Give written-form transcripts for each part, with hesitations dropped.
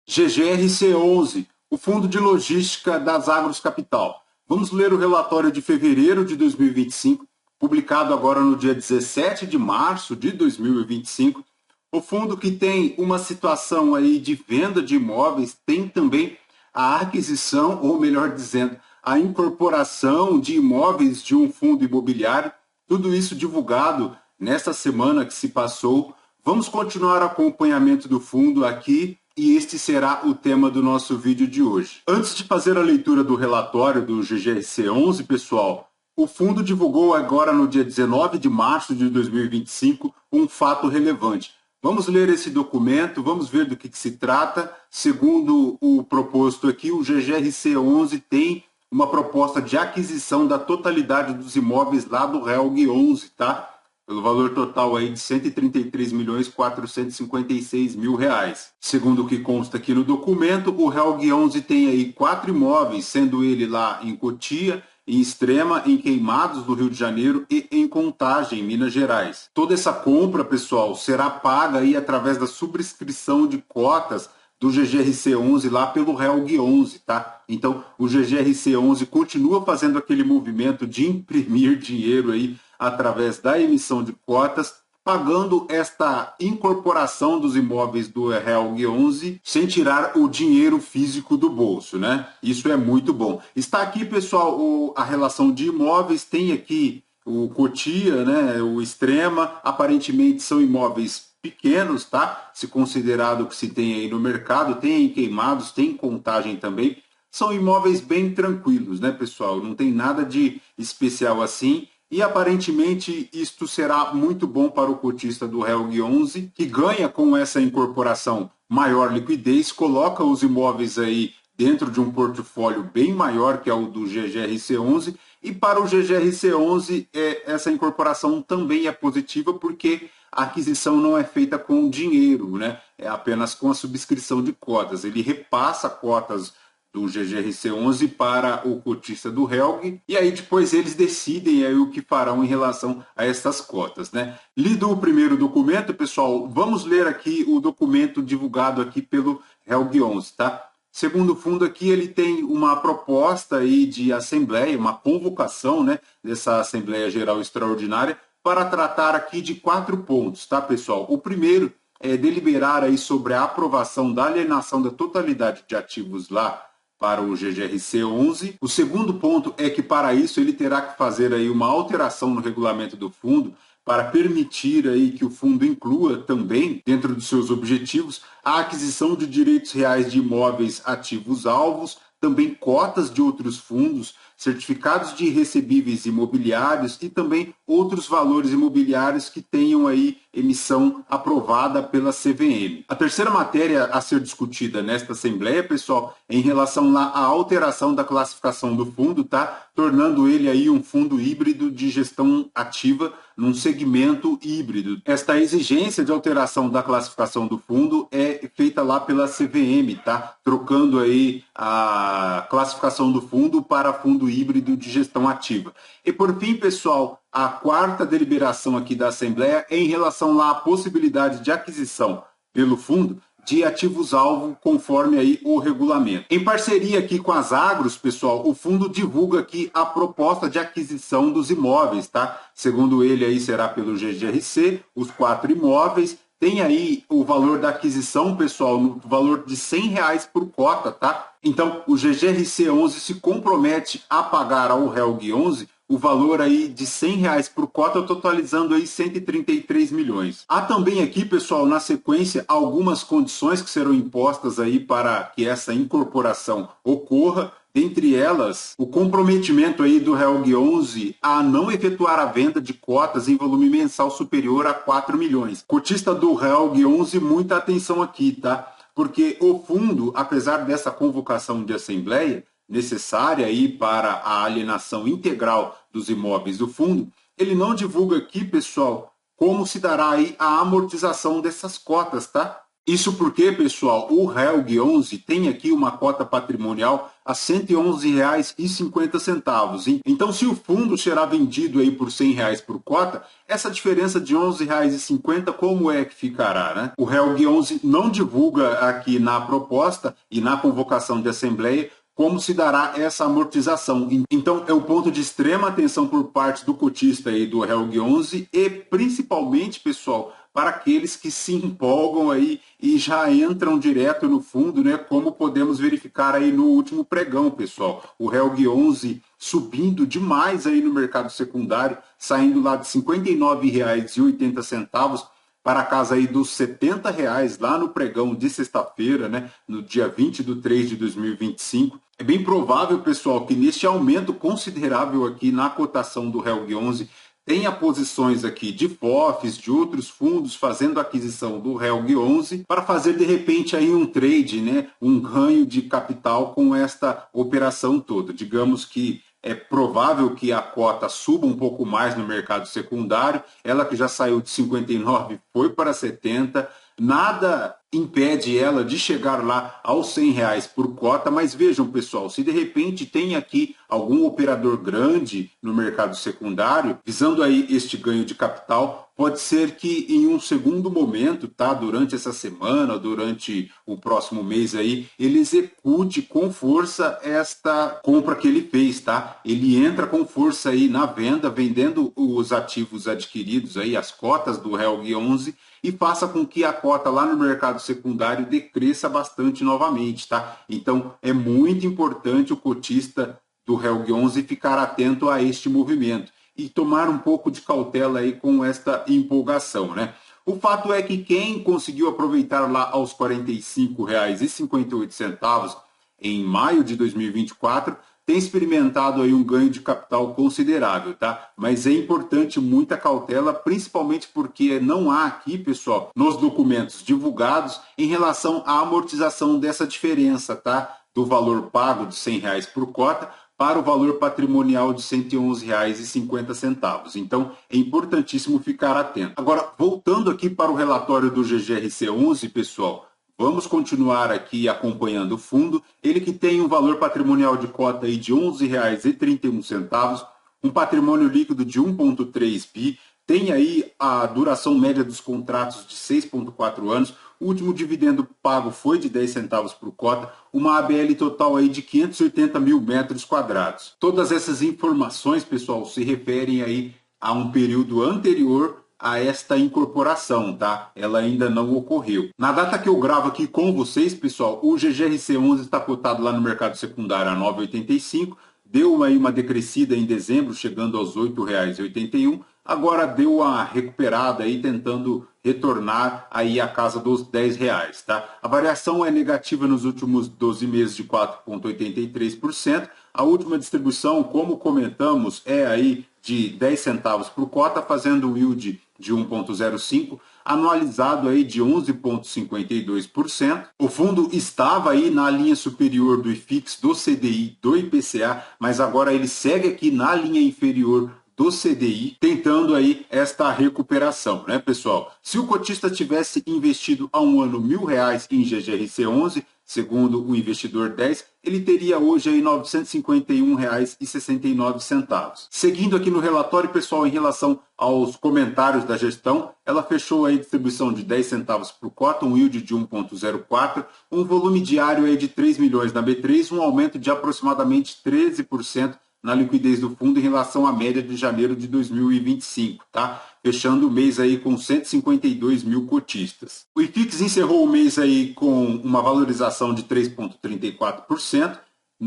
GGRC11, o Fundo de Logística das Agros Capital. Vamos ler o relatório de fevereiro de 2025, publicado agora no dia 17 de março de 2025. O fundo que tem uma situação aí de venda de imóveis, tem também a aquisição, ou melhor dizendo, a incorporação de imóveis de um fundo imobiliário. Tudo isso divulgado nesta semana que se passou. Vamos continuar o acompanhamento do fundo aqui e este será o tema do nosso vídeo de hoje. Antes de fazer a leitura do relatório do GGRC11, pessoal, o fundo divulgou agora no dia 19 de março de 2025 um fato relevante. Vamos ler esse documento, vamos ver do que se trata. Segundo o proposto aqui, o GGRC11 tem uma proposta de aquisição da totalidade dos imóveis lá do RELG 11, tá? Pelo valor total aí de R$ 133.456.000. Segundo o que consta aqui no documento, o RELG 11 tem aí 4 imóveis, sendo ele lá em Cotia, em Extrema, em Queimados, do Rio de Janeiro, e em Contagem, Minas Gerais. Toda essa compra, pessoal, será paga aí através da subscrição de cotas do GGRC11 lá pelo RELG 11, tá? Então, o GGRC11 continua fazendo aquele movimento de imprimir dinheiro aí através da emissão de cotas, pagando esta incorporação dos imóveis do RELG 11 sem tirar o dinheiro físico do bolso, né? Isso é muito bom. Está aqui, pessoal, a relação de imóveis, tem aqui o Cotia, né, o Extrema, aparentemente são imóveis pequenos, tá? Se considerado o que se tem aí no mercado, tem em Queimados, tem em Contagem também. São imóveis bem tranquilos, né, pessoal? Não tem nada de especial assim. E aparentemente isto será muito bom para o cotista do RELG 11, que ganha com essa incorporação maior liquidez, coloca os imóveis aí dentro de um portfólio bem maior que é o do GGRC11, e para o GGRC11 essa incorporação também é positiva porque a aquisição não é feita com dinheiro, né? É apenas com a subscrição de cotas. Ele repassa cotas do GGRC11 para o cotista do RELG, e aí depois eles decidem aí o que farão em relação a essas cotas, né? Lido o primeiro documento, pessoal, vamos ler aqui o documento divulgado aqui pelo RELG 11, tá? Segundo o fundo aqui, ele tem uma proposta aí de assembleia, uma convocação, né, dessa Assembleia Geral Extraordinária para tratar aqui de 4 pontos, tá, pessoal? O primeiro é deliberar aí sobre a aprovação da alienação da totalidade de ativos lá para o GGRC11. O segundo ponto é que, para isso, ele terá que fazer aí uma alteração no regulamento do fundo para permitir aí que o fundo inclua também, dentro dos seus objetivos, a aquisição de direitos reais de imóveis ativos alvos, também cotas de outros fundos, certificados de recebíveis imobiliários e também outros valores imobiliários que tenham aí emissão aprovada pela CVM. A terceira matéria a ser discutida nesta Assembleia, pessoal, é em relação lá à alteração da classificação do fundo, tá? Tornando ele aí um fundo híbrido de gestão ativa num segmento híbrido. Esta exigência de alteração da classificação do fundo é feita lá pela CVM, tá? Trocando aí a classificação do fundo para fundo híbrido de gestão ativa. E por fim, pessoal, a quarta deliberação aqui da Assembleia é em relação lá à possibilidade de aquisição pelo fundo de ativos-alvo conforme aí o regulamento. Em parceria aqui com as agros, pessoal, o fundo divulga aqui a proposta de aquisição dos imóveis, tá? Segundo ele aí será pelo GGRC, os 4 imóveis. Tem aí o valor da aquisição, pessoal, no valor de R$ 100 por cota, tá? Então, o GGRC11 se compromete a pagar ao RELG 11 o valor aí de R$ 100 por cota, totalizando aí 133 milhões. Há também aqui, pessoal, na sequência, algumas condições que serão impostas aí para que essa incorporação ocorra. Dentre elas, o comprometimento aí do RELG 11 a não efetuar a venda de cotas em volume mensal superior a 4 milhões. Cotista do RELG 11, muita atenção aqui, tá? Porque o fundo, apesar dessa convocação de assembleia, necessária aí para a alienação integral dos imóveis do fundo, ele não divulga aqui, pessoal, como se dará aí a amortização dessas cotas, tá? Isso porque, pessoal, o RELG 11 tem aqui uma cota patrimonial a R$ 111,50. Então, se o fundo será vendido aí por R$ 100 por cota, essa diferença de R$ 11,50, como é que ficará, né? O RELG 11 não divulga aqui na proposta e na convocação de assembleia como se dará essa amortização. Então, é um ponto de extrema atenção por parte do cotista aí do RELG 11 e, principalmente, pessoal, para aqueles que se empolgam aí e já entram direto no fundo, né? Como podemos verificar aí no último pregão, pessoal. O RELG 11 subindo demais aí no mercado secundário, saindo lá de R$ 59,80 para a casa aí dos R$ 70 lá no pregão de sexta-feira, né, no dia 20/3/2025. É bem provável, pessoal, que neste aumento considerável aqui na cotação do RELG 11 tenha posições aqui de FOFs, de outros fundos fazendo aquisição do RELG 11 para fazer de repente aí um trade, né, um ganho de capital com esta operação toda. Digamos que é provável que a cota suba um pouco mais no mercado secundário, ela que já saiu de 59 foi para 70, nada impede ela de chegar lá aos R$ 100 por cota, mas vejam, pessoal, se de repente tem aqui algum operador grande no mercado secundário, visando aí este ganho de capital, pode ser que em um segundo momento, tá, durante essa semana, durante o próximo mês aí, ele execute com força esta compra que ele fez, tá? Ele entra com força aí na venda, vendendo os ativos adquiridos aí, as cotas do RELG 11, e faça com que a cota lá no mercado secundário decresça bastante novamente, tá? Então, é muito importante o cotista do RELG 11 ficar atento a este movimento e tomar um pouco de cautela aí com esta empolgação, né? O fato é que quem conseguiu aproveitar lá aos R$ 45,58 em maio de 2024 tem experimentado aí um ganho de capital considerável, tá? Mas é importante muita cautela, principalmente porque não há aqui, pessoal, nos documentos divulgados em relação à amortização dessa diferença, tá? Do valor pago de R$ 100 por cota para o valor patrimonial de R$ 111,50. Então, é importantíssimo ficar atento. Agora, voltando aqui para o relatório do GGRC11, pessoal, vamos continuar aqui acompanhando o fundo. Ele que tem um valor patrimonial de cota aí de R$ 11,31, um patrimônio líquido de 1,3 bi, tem aí a duração média dos contratos de 6,4 anos, o último dividendo pago foi de 10 centavos por cota, uma ABL total aí de 580 mil metros quadrados. Todas essas informações, pessoal, se referem aí a um período anterior a esta incorporação, tá? Ela ainda não ocorreu. Na data que eu gravo aqui com vocês, pessoal, o GGRC11 está cotado lá no mercado secundário a R$ 9,85, deu aí uma decrescida em dezembro, chegando aos R$ 8,81, agora deu uma recuperada aí, tentando retornar aí à casa dos R$ 10, tá? A variação é negativa nos últimos 12 meses de 4,83%. A última distribuição, como comentamos, é aí de 10 centavos por cota, fazendo um yield de 1,05, anualizado aí de 11,52%. O fundo estava aí na linha superior do IFIX, do CDI, do IPCA, mas agora ele segue aqui na linha inferior do CDI, tentando aí esta recuperação, né, pessoal? Se o cotista tivesse investido há um ano R$ 1.000 em GGRC11, segundo o investidor 10, ele teria hoje aí R$ 951,69. Seguindo aqui no relatório, pessoal, em relação aos comentários da gestão, ela fechou aí distribuição de 10 centavos por cota, um yield de 1,04, um volume diário aí de 3 milhões na B3, um aumento de aproximadamente 13% na liquidez do fundo em relação à média de janeiro de 2025, tá? Fechando o mês aí com 152 mil cotistas. O IFIX encerrou o mês aí com uma valorização de 3,34%,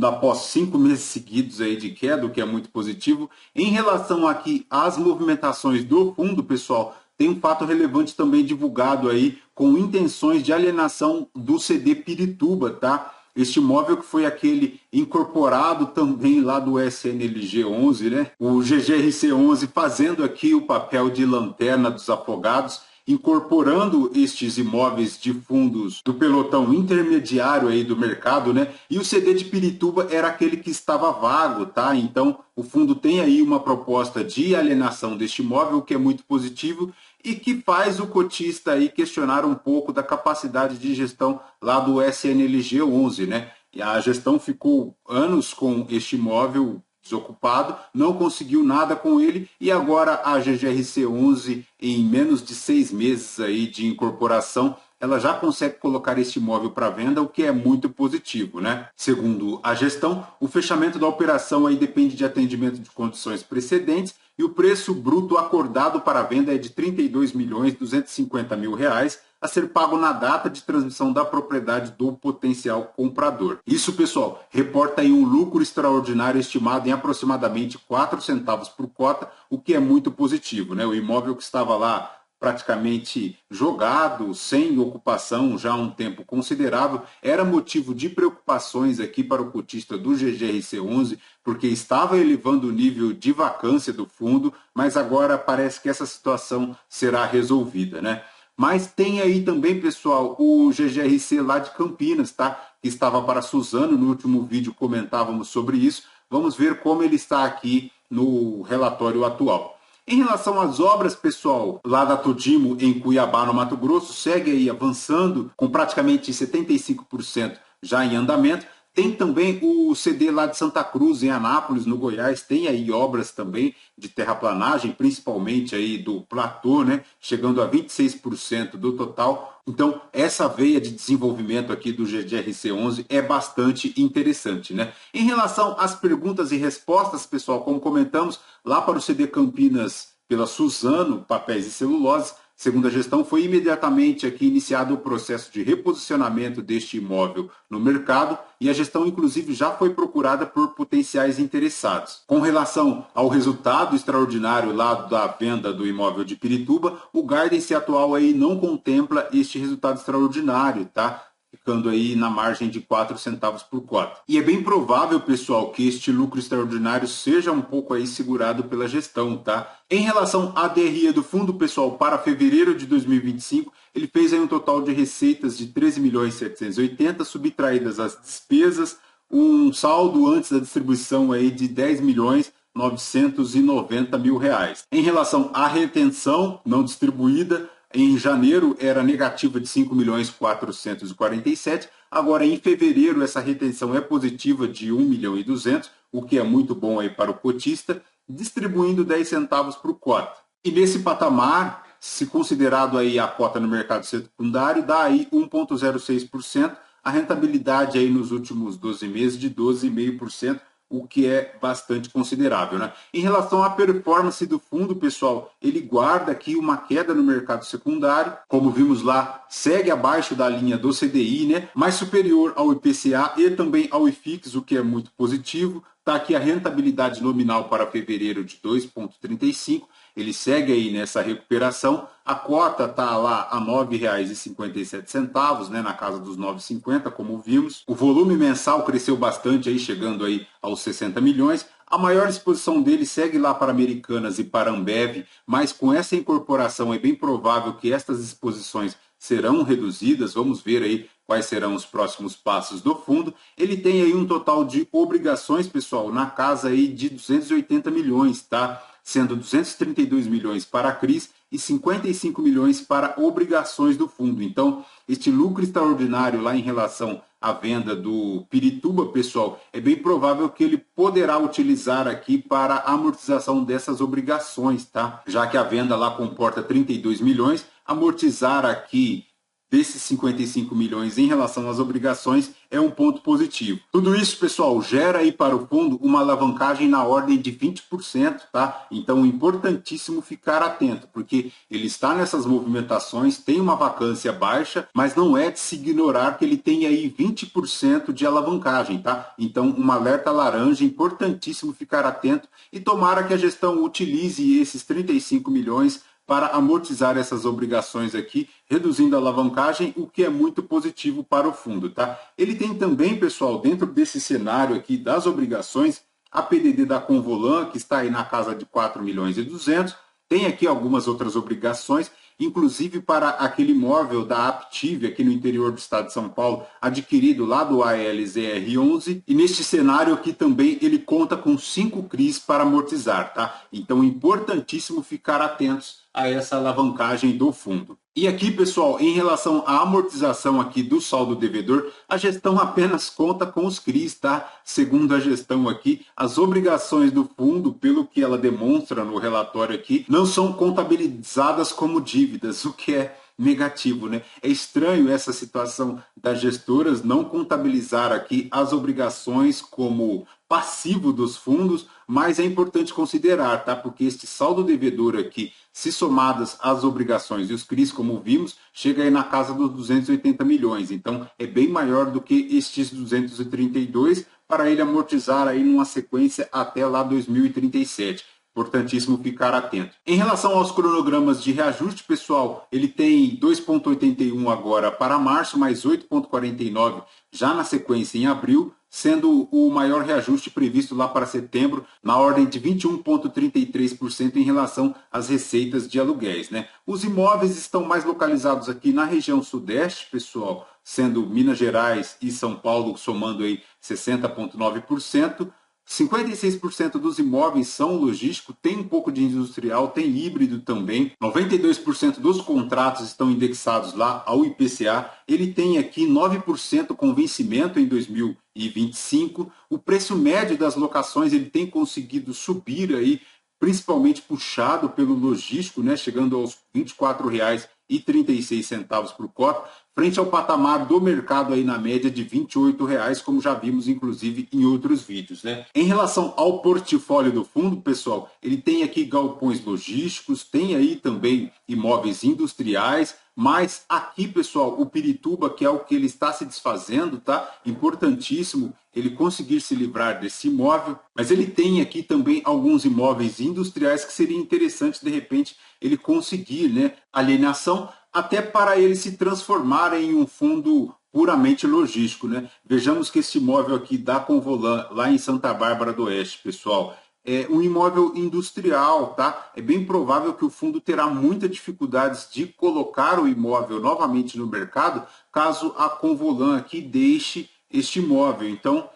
após 5 meses seguidos aí de queda, o que é muito positivo. Em relação aqui às movimentações do fundo, pessoal, tem um fato relevante também divulgado aí com intenções de alienação do CD Pirituba, tá? Este imóvel que foi aquele incorporado também lá do SNLG 11, né? O GGRC 11 fazendo aqui o papel de lanterna dos afogados, incorporando estes imóveis de fundos do pelotão intermediário aí do mercado, né? E o CD de Pirituba era aquele que estava vago, tá? Então, o fundo tem aí uma proposta de alienação deste imóvel, que é muito positivo, e que faz o cotista aí questionar um pouco da capacidade de gestão lá do SNLG 11, né? E a gestão ficou anos com este imóvel desocupado, não conseguiu nada com ele e agora a GGRC 11, em menos de 6 meses aí de incorporação, ela já consegue colocar este imóvel para venda, o que é muito positivo, né? Segundo a gestão, o fechamento da operação aí depende de atendimento de condições precedentes e o preço bruto acordado para a venda é de R$ 32.250.000 a ser pago na data de transmissão da propriedade do potencial comprador. Isso, pessoal, reporta aí um lucro extraordinário estimado em aproximadamente 4 centavos por cota, o que é muito positivo, né? O imóvel que estava lá praticamente jogado, sem ocupação já há um tempo considerável, era motivo de preocupações aqui para o cotista do GGRC 11, porque estava elevando o nível de vacância do fundo, mas agora parece que essa situação será resolvida, né? Mas tem aí também, pessoal, o GGRC lá de Campinas, tá? Que estava para Suzano, no último vídeo comentávamos sobre isso. Vamos ver como ele está aqui no relatório atual. Em relação às obras, pessoal, lá da Todimo, em Cuiabá, no Mato Grosso, segue aí avançando, com praticamente 75% já em andamento. Tem também o CD lá de Santa Cruz, em Anápolis, no Goiás, tem aí obras também de terraplanagem, principalmente aí do platô, né, chegando a 26% do total. Então, essa veia de desenvolvimento aqui do GGRC 11 é bastante interessante, né? Em relação às perguntas e respostas, pessoal, como comentamos, lá para o CD Campinas, pela Suzano, papéis e celulose, segundo a gestão, foi imediatamente aqui iniciado o processo de reposicionamento deste imóvel no mercado e a gestão, inclusive, já foi procurada por potenciais interessados. Com relação ao resultado extraordinário lá da venda do imóvel de Pirituba, o guidance atual aí não contempla este resultado extraordinário, tá? Ficando aí na margem de 4 centavos por cota. E é bem provável, pessoal, que este lucro extraordinário seja um pouco aí segurado pela gestão, tá? Em relação à DRE do fundo, pessoal, para fevereiro de 2025, ele fez aí um total de receitas de 13.780.000, subtraídas as despesas, um saldo antes da distribuição aí de 10.990.000 reais. Em relação à retenção não distribuída, em janeiro era negativa de 5.447.000, agora em fevereiro essa retenção é positiva de 1.200.000, o que é muito bom aí para o cotista, distribuindo 10 centavos por cota. E nesse patamar, se considerado aí a cota no mercado secundário, dá aí 1,06%, a rentabilidade aí nos últimos 12 meses de 12,5%, o que é bastante considerável, né? Em relação à performance do fundo, pessoal, ele guarda aqui uma queda no mercado secundário, como vimos lá, segue abaixo da linha do CDI, né? Mais superior ao IPCA e também ao IFIX, o que é muito positivo. Está aqui a rentabilidade nominal para fevereiro de 2,35. Ele segue aí nessa recuperação. A cota está lá a R$ 9,57, né, na casa dos 9,50, como vimos. O volume mensal cresceu bastante, aí, chegando aí aos 60 milhões. A maior exposição dele segue lá para Americanas e para Ambev, mas com essa incorporação é bem provável que estas exposições serão reduzidas. Vamos ver aí quais serão os próximos passos do fundo. Ele tem aí um total de obrigações, pessoal, na casa aí de 280 milhões, tá? Sendo 232 milhões para a CRIs e 55 milhões para obrigações do fundo. Então, este lucro extraordinário lá em relação à venda do Pirituba, pessoal, é bem provável que ele poderá utilizar aqui para a amortização dessas obrigações, tá? Já que a venda lá comporta 32 milhões, amortizar aqui desses 55 milhões em relação às obrigações é um ponto positivo. Tudo isso, pessoal, gera aí para o fundo uma alavancagem na ordem de 20%, tá? Então, importantíssimo ficar atento, porque ele está nessas movimentações, tem uma vacância baixa, mas não é de se ignorar que ele tem aí 20% de alavancagem, tá? Então, um alerta laranja, importantíssimo ficar atento e tomara que a gestão utilize esses 35 milhões para amortizar essas obrigações aqui, reduzindo a alavancagem, o que é muito positivo para o fundo, tá? Ele tem também, pessoal, dentro desse cenário aqui das obrigações, a PDD da Convolan, que está aí na casa de 4 milhões e 200, tem aqui algumas outras obrigações, inclusive para aquele imóvel da Aptiv, aqui no interior do estado de São Paulo, adquirido lá do ALZR11, e neste cenário aqui também ele conta com 5 CRIs para amortizar, tá? Então, importantíssimo ficar atentos a essa alavancagem do fundo. E aqui, pessoal, em relação à amortização aqui do saldo devedor, a gestão apenas conta com os CRIs, tá? Segundo a gestão aqui, as obrigações do fundo, pelo que ela demonstra no relatório aqui, não são contabilizadas como dívidas, o que é negativo, né? É estranho essa situação das gestoras não contabilizar aqui as obrigações como passivo dos fundos, mas é importante considerar, tá? Porque este saldo devedor aqui, se somadas as obrigações e os CRIs, como vimos, chega aí na casa dos 280 milhões. Então, é bem maior do que estes 232 para ele amortizar aí numa sequência até lá 2037. Importantíssimo ficar atento. Em relação aos cronogramas de reajuste, pessoal, ele tem 2,81 agora para março, mais 8,49 já na sequência em abril, sendo o maior reajuste previsto lá para setembro, na ordem de 21,33% em relação às receitas de aluguéis, né? Os imóveis estão mais localizados aqui na região sudeste, pessoal, sendo Minas Gerais e São Paulo somando aí 60,9%. 56% dos imóveis são logísticos, tem um pouco de industrial, tem híbrido também. 92% dos contratos estão indexados lá ao IPCA. Ele tem aqui 9% com vencimento em 2025. O preço médio das locações ele tem conseguido subir aí, principalmente puxado pelo logístico, né, chegando aos R$ 24,36 por cota, frente ao patamar do mercado aí na média de R$ 28,00, como já vimos inclusive em outros vídeos, né? Em relação ao portfólio do fundo, pessoal, ele tem aqui galpões logísticos, tem aí também imóveis industriais, mas aqui, pessoal, o Pirituba, que é o que ele está se desfazendo, tá? Importantíssimo ele conseguir se livrar desse imóvel, mas ele tem aqui também alguns imóveis industriais que seria interessante, de repente, ele conseguir, né, alienação, até para ele se transformar em um fundo puramente logístico, né? Vejamos que esse imóvel aqui da Convolan, lá em Santa Bárbara do Oeste, pessoal, é um imóvel industrial, tá? É bem provável que o fundo terá muitas dificuldades de colocar o imóvel novamente no mercado, caso a Convolan aqui deixe este imóvel. Então,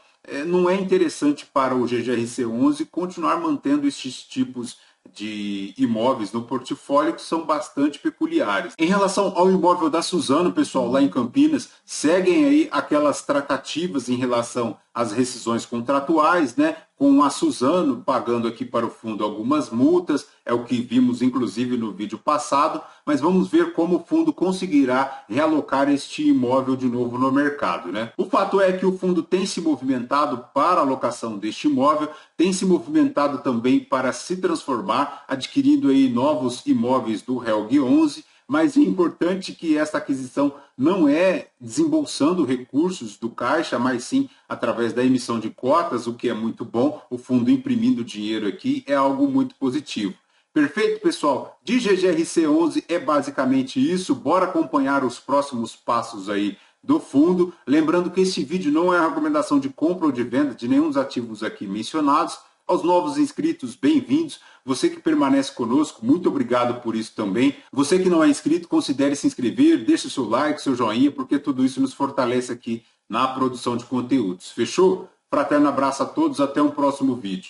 não é interessante para o GGRC11 continuar mantendo estes tipos de imóveis no portfólio que são bastante peculiares. Em relação ao imóvel da Suzano, pessoal, lá em Campinas, seguem aí aquelas tratativas em relação às rescisões contratuais, né? Com a Suzano pagando aqui para o fundo algumas multas, é o que vimos inclusive no vídeo passado, mas vamos ver como o fundo conseguirá realocar este imóvel de novo no mercado, né? O fato é que o fundo tem se movimentado para a alocação deste imóvel, tem se movimentado também para se transformar, adquirindo aí novos imóveis do Helg 11, mas é importante que esta aquisição não é desembolsando recursos do caixa, mas sim através da emissão de cotas, o que é muito bom. O fundo imprimindo dinheiro aqui é algo muito positivo. Perfeito, pessoal? De GGRC11 é basicamente isso. Bora acompanhar os próximos passos aí do fundo. Lembrando que esse vídeo não é uma recomendação de compra ou de venda de nenhum dos ativos aqui mencionados. Aos novos inscritos, bem-vindos. Você que permanece conosco, muito obrigado por isso também. Você que não é inscrito, considere se inscrever, deixe o seu like, seu joinha, porque tudo isso nos fortalece aqui na produção de conteúdos. Fechou? Fraterno abraço a todos, até um próximo vídeo.